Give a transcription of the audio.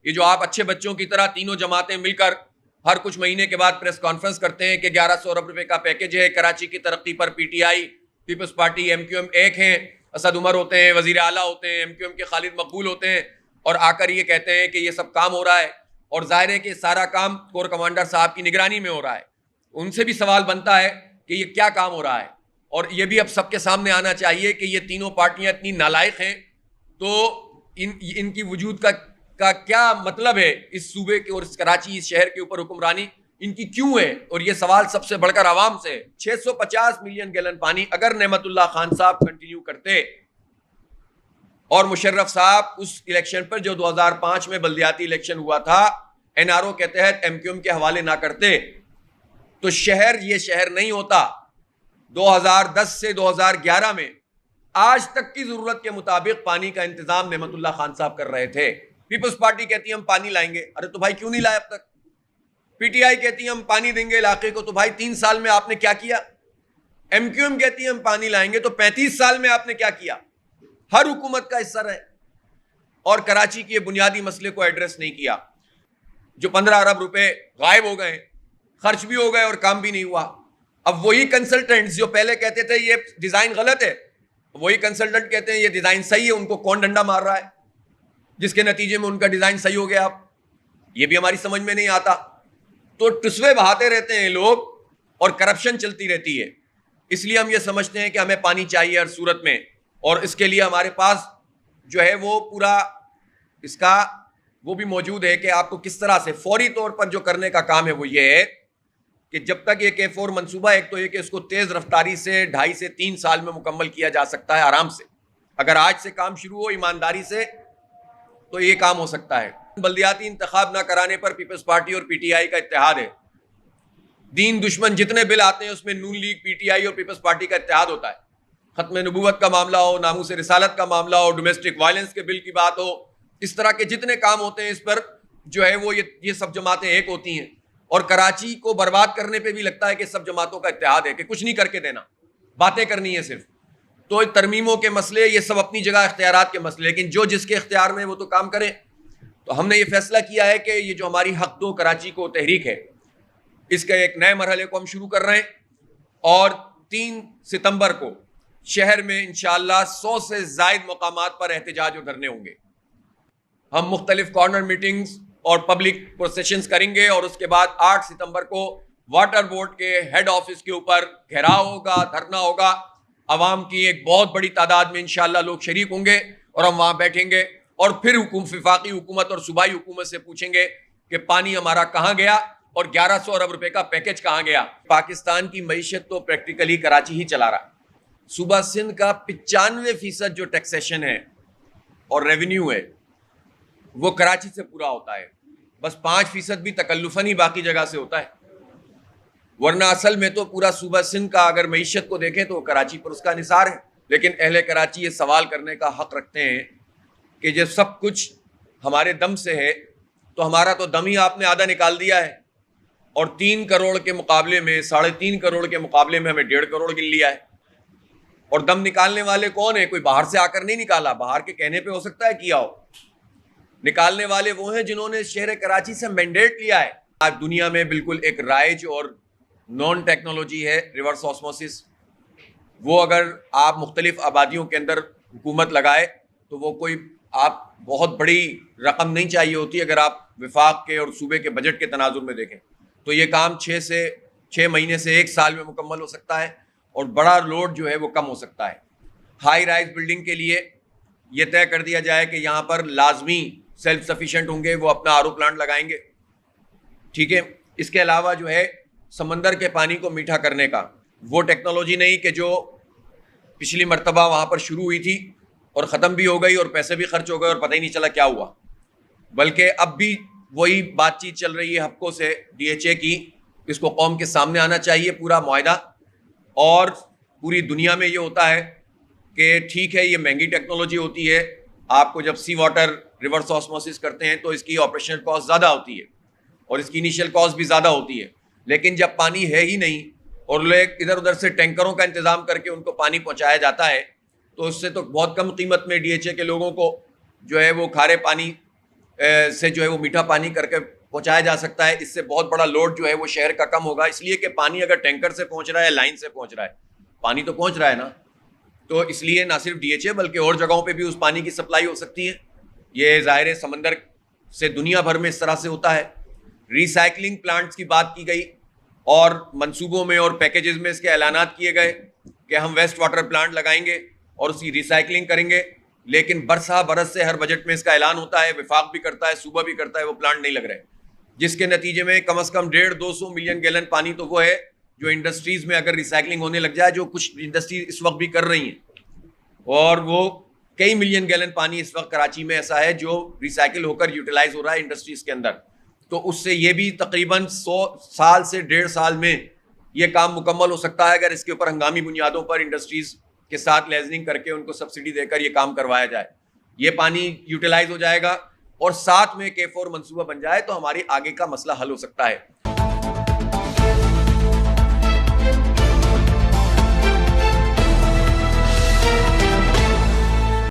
یہ جو آپ اچھے بچوں کی طرح تینوں جماعتیں مل کر ہر کچھ مہینے کے بعد پریس کانفرنس کرتے ہیں کہ 1100 ارب روپے کا پیکج ہے کراچی کی ترقی پر، P T I, Peoples Party, M Q M ایک ہیں، اسد عمر ہوتے ہیں وزیر اعلیٰ ہوتے ہیں، ایم کیو ایم کے خالد مقبول ہوتے ہیں، اور آ کر یہ کہتے ہیں کہ یہ سب کام ہو رہا ہے، اور ظاہر ہے کہ سارا کام کور کمانڈر صاحب کی نگرانی میں ہو رہا ہے. ان سے بھی سوال بنتا ہے کہ یہ کیا کام ہو رہا ہے، اور یہ بھی اب سب کے سامنے آنا چاہیے کہ یہ تینوں پارٹیاں اتنی نالائق ہیں تو ان کی وجود کا کیا مطلب ہے اس صوبے کے اور اس کراچی اس شہر کے اوپر حکمرانی ان کی کیوں ہے. اور یہ سوال سب سے بڑھ کر عوام سے ہے. 650 ملین گیلن پانی اگر نعمت اللہ خان صاحب کنٹینیو کرتے اور مشرف صاحب اس الیکشن پر جو 2005 میں بلدیاتی الیکشن ہوا تھا این آر او کے تحت ایم کیو ایم کے حوالے نہ کرتے تو شہر یہ شہر نہیں ہوتا. 2010 سے 2011 میں آج تک کی ضرورت کے مطابق پانی کا انتظام نعمت اللہ خان صاحب کر رہے تھے. پیپلز پارٹی کہتی ہے ہم پانی لائیں گے، ارے تو بھائی کیوں نہیں لائے اب تک؟ پی ٹی آئی کہتی ہے ہم پانی دیں گے علاقے کو، تو بھائی 3 سال میں آپ نے کیا کیا؟ ایم کیو ایم کہتی ہے ہم پانی لائیں گے، تو 35 سال میں آپ نے کیا کیا؟ ہر حکومت کا حصہ رہے اور کراچی کے بنیادی مسئلے کو ایڈریس نہیں کیا. جو 15 ارب روپے غائب ہو گئے، خرچ بھی ہو گئے اور کام بھی نہیں ہوا. اب وہی کنسلٹنٹس جو پہلے کہتے تھے یہ ڈیزائن غلط ہے، وہی کنسلٹنٹ کہتے ہیں یہ ڈیزائن صحیح ہے. ان کو کون ڈنڈا مار رہا ہے جس کے نتیجے میں ان کا ڈیزائن صحیح ہو گیا؟ اب یہ بھی ہماری سمجھ میں نہیں آتا. تو ٹسوے بہاتے رہتے ہیں لوگ اور کرپشن چلتی رہتی ہے. اس لیے ہم یہ سمجھتے ہیں کہ ہمیں پانی چاہیے ہر صورت میں، اور اس کے لیے ہمارے پاس جو ہے وہ پورا اس کا وہ بھی موجود ہے کہ آپ کو کس طرح سے فوری طور پر جو کرنے کا کام ہے وہ یہ ہے کہ جب تک یہ K4 منصوبہ، ایک تو یہ کہ اس کو تیز رفتاری سے 2.5 سے 3 سال میں مکمل کیا جا سکتا ہے آرام سے. اگر آج سے کام شروع ہو ایمانداری سے تو یہ کام ہو سکتا ہے. بلدیاتی انتخاب نہ کرانے پر پیپلز پارٹی اور پی ٹی آئی کا اتحاد ہے. دین دشمن جتنے بل آتے ہیں اس میں نون لیگ، پی ٹی آئی اور پیپلز پارٹی کا اتحاد ہوتا ہے. ختم نبوت کا معاملہ ہو، ناموس رسالت کا معاملہ ہو، ڈومیسٹک وائلنس کے بل کی بات ہو، اس طرح کے جتنے کام ہوتے ہیں اس پر جو ہے وہ یہ سب جماعتیں ایک ہوتی ہیں. اور کراچی کو برباد کرنے پہ بھی لگتا ہے کہ سب جماعتوں کا اتحاد ہے کہ کچھ نہیں کر کے دینا، باتیں کرنی ہے صرف. تو ترمیموں کے مسئلے یہ سب اپنی جگہ اختیارات کے مسئلے، لیکن جو جس کے اختیار میں وہ تو کام کرے. تو ہم نے یہ فیصلہ کیا ہے کہ یہ جو ہماری حق دو کراچی کو تحریک ہے اس کے ایک نئے مرحلے کو ہم شروع کر رہے ہیں، اور 3 ستمبر کو شہر میں انشاءاللہ 100 سے زائد مقامات پر احتجاج اور دھرنے ہوں گے. ہم مختلف کارنر میٹنگز اور پبلک پروسیشنز کریں گے، اور اس کے بعد 8 ستمبر کو واٹر بورڈ کے ہیڈ آفس کے اوپر گھیراؤ ہوگا، دھرنا ہوگا. عوام کی ایک بہت بڑی تعداد میں انشاءاللہ لوگ شریک ہوں گے، اور ہم وہاں بیٹھیں گے اور پھر وفاقی حکومت اور صوبائی حکومت سے پوچھیں گے کہ پانی ہمارا کہاں گیا اور 1100 ارب روپے کا پیکج کہاں گیا. پاکستان کی معیشت تو پریکٹیکلی کراچی ہی چلا رہا ہے. صوبہ سندھ کا 95% جو ٹیکسیشن ہے اور ریونیو ہے وہ کراچی سے پورا ہوتا ہے. بس 5% بھی تکلفاً ہی باقی جگہ سے ہوتا ہے، ورنہ اصل میں تو پورا صوبہ سندھ کا اگر معیشت کو دیکھیں تو کراچی پر اس کا انحصار ہے. لیکن اہل کراچی یہ سوال کرنے کا حق رکھتے ہیں کہ جب سب کچھ ہمارے دم سے ہے تو ہمارا تو دم ہی آپ نے آدھا نکال دیا ہے، اور 3 کروڑ کے مقابلے میں 3.5 کروڑ کے مقابلے میں ہمیں 1.5 کروڑ گن لیا ہے. اور دم نکالنے والے کون ہیں؟ کوئی باہر سے آ کر نہیں نکالا، باہر کے کہنے پہ ہو سکتا ہے کیا ہو. نکالنے والے وہ ہیں جنہوں نے شہر کراچی سے مینڈیٹ لیا ہے. آج دنیا میں بالکل ایک رائج اور نون ٹیکنالوجی ہے ریورس آسموسس. وہ اگر آپ مختلف آبادیوں کے اندر حکومت لگائے تو وہ کوئی آپ بہت بڑی رقم نہیں چاہیے ہوتی. اگر آپ وفاق کے اور صوبے کے بجٹ کے تناظر میں دیکھیں تو یہ کام 6 مہینے سے 1 سال میں مکمل ہو سکتا ہے، اور بڑا لوڈ جو ہے وہ کم ہو سکتا ہے. ہائی رائز بلڈنگ کے لیے یہ طے کر دیا جائے کہ یہاں پر لازمی سیلف سفیشینٹ ہوں گے، وہ اپنا آر او پلانٹ لگائیں گے. ٹھیک ہے. اس کے علاوہ جو ہے سمندر کے پانی کو میٹھا کرنے کا وہ ٹیکنالوجی نہیں کہ جو پچھلی مرتبہ وہاں پر شروع ہوئی تھی اور ختم بھی ہو گئی اور پیسے بھی خرچ ہو گئے اور پتہ ہی نہیں چلا کیا ہوا، بلکہ اب بھی وہی بات چیت چل رہی ہے ہفکو سے DHA کی. اس کو قوم کے سامنے آنا چاہیے پورا معاہدہ. اور پوری دنیا میں یہ ہوتا ہے کہ ٹھیک ہے یہ مہنگی ٹیکنالوجی ہوتی ہے، آپ کو جب سی واٹر ریورس آسموسس کرتے ہیں تو اس کی آپریشنل کاسٹ زیادہ ہوتی ہے اور اس کی انیشیل کاسٹ بھی زیادہ ہوتی ہے. لیکن جب پانی ہے ہی نہیں اور لوگ ادھر ادھر سے ٹینکروں کا انتظام کر کے ان کو پانی پہنچایا جاتا ہے تو اس سے تو بہت کم قیمت میں DHA کے لوگوں کو جو ہے وہ کھارے پانی سے جو ہے وہ میٹھا پانی کر کے پہنچایا جا سکتا ہے. اس سے بہت بڑا لوڈ جو ہے وہ شہر کا کم ہوگا, اس لیے کہ پانی اگر ٹینکر سے پہنچ رہا ہے, لائن سے پہنچ رہا ہے, پانی تو پہنچ رہا ہے نا, تو اس لیے نہ صرف DHA بلکہ اور جگہوں پہ بھی اس پانی کی سپلائی ہو سکتی ہے. یہ ظاہر ہے سمندر سے دنیا بھر میں اس طرح سے ہوتا ہے. ریسائکلنگ پلانٹس کی بات کی گئی اور منصوبوں میں اور پیکیجز میں اس کے اعلانات کیے گئے کہ ہم ویسٹ واٹر پلانٹ لگائیں گے اور اس کی ریسائکلنگ کریں گے, لیکن برسہ برس سے ہر بجٹ میں اس کا اعلان ہوتا ہے, وفاق بھی کرتا ہے, صوبہ بھی کرتا ہے, وہ پلانٹ نہیں لگ رہے, جس کے نتیجے میں کم از کم 150-200 ملین گیلن پانی تو وہ ہے جو انڈسٹریز میں اگر ریسائکلنگ ہونے لگ جائے, جو کچھ انڈسٹریز اس وقت بھی کر رہی ہیں, اور وہ کئی ملین گیلن پانی اس وقت کراچی میں ایسا ہے جو ریسائکل ہو کر یوٹیلائز ہو رہا ہے انڈسٹریز کے اندر. تو اس سے یہ بھی تقریباً 100 سال سے 1.5 سال میں یہ کام مکمل ہو سکتا ہے اگر اس کے اوپر ہنگامی بنیادوں پر انڈسٹریز کے ساتھ لیزننگ کر کے ان کو سبسڈی دے کر یہ کام کروایا جائے. یہ پانی یوٹیلائز ہو جائے گا اور ساتھ میں K4 منصوبہ بن جائے تو ہماری آگے کا مسئلہ حل ہو سکتا ہے.